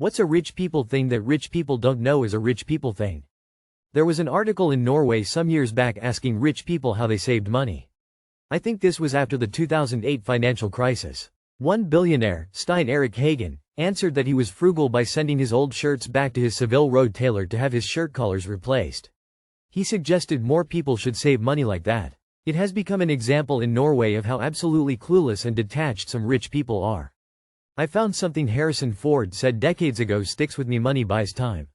What's a rich people thing that rich people don't know is a rich people thing? There was an article in Norway some years back asking rich people how they saved money. I think this was after the 2008 financial crisis. One billionaire, Stein Erik Hagen, answered that he was frugal by sending his old shirts back to his Seville Road tailor to have his shirt collars replaced. He suggested more people should save money like that. It has become an example in Norway of how absolutely clueless and detached some rich people are. I found something Harrison Ford said decades ago sticks with me: money buys time.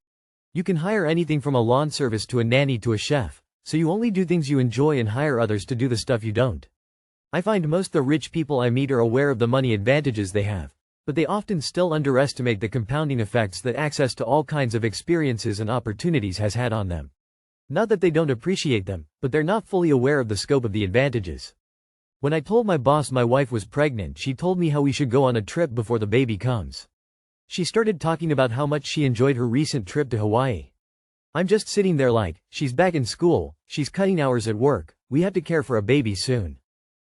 You can hire anything from a lawn service to a nanny to a chef, so you only do things you enjoy and hire others to do the stuff you don't. I find most the rich people I meet are aware of the money advantages they have, but they often still underestimate the compounding effects that access to all kinds of experiences and opportunities has had on them. Not that they don't appreciate them, but they're not fully aware of the scope of the advantages. When I told my boss my wife was pregnant, she told me how we should go on a trip before the baby comes. She started talking about how much she enjoyed her recent trip to Hawaii. I'm just sitting there like, she's back in school, she's cutting hours at work, we have to care for a baby soon.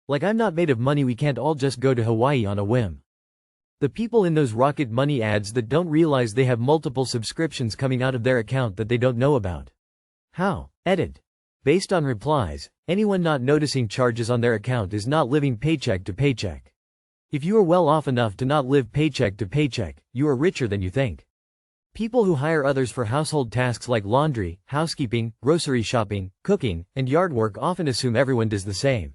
Like I'm not made of money, we can't all just go to Hawaii on a whim. The people in those Rocket Money ads that don't realize they have multiple subscriptions coming out of their account that they don't know about. How? Edit. Based on replies, anyone not noticing charges on their account is not living paycheck to paycheck. If you are well off enough to not live paycheck to paycheck, you are richer than you think. People who hire others for household tasks like laundry, housekeeping, grocery shopping, cooking, and yard work often assume everyone does the same.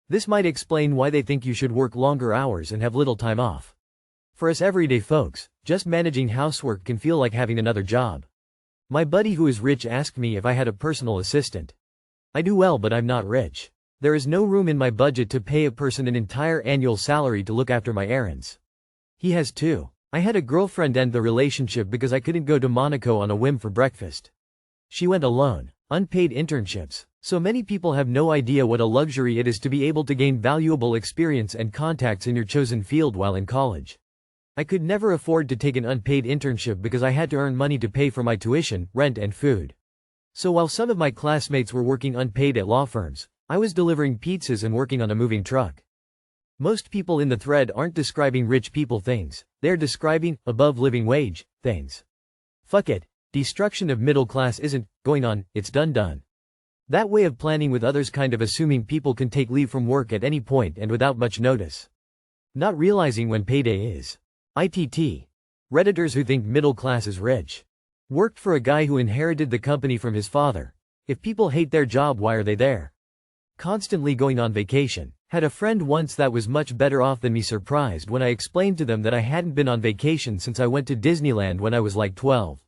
This might explain why they think you should work longer hours and have little time off. For us everyday folks, just managing housework can feel like having another job. My buddy who is rich asked me if I had a personal assistant. I do well, but I'm not rich. There is no room in my budget to pay a person an entire annual salary to look after my errands. He has too. I had a girlfriend end the relationship because I couldn't go to Monaco on a whim for breakfast. She went alone. Unpaid internships. So many people have no idea what a luxury it is to be able to gain valuable experience and contacts in your chosen field while in college. I could never afford to take an unpaid internship because I had to earn money to pay for my tuition, rent, and food. So while some of my classmates were working unpaid at law firms, I was delivering pizzas and working on a moving truck. Most people in the thread aren't describing rich people things, they're describing above living wage things. Fuck it. Destruction of middle class isn't going on, it's done. That way of planning with others, kind of assuming people can take leave from work at any point and without much notice. Not realizing when payday is. ITT. Redditors who think middle class is rich. Worked for a guy who inherited the company from his father. If people hate their job, why are they there? Constantly going on vacation. Had a friend once that was much better off than me, surprised when I explained to them that I hadn't been on vacation since I went to Disneyland when I was like 12.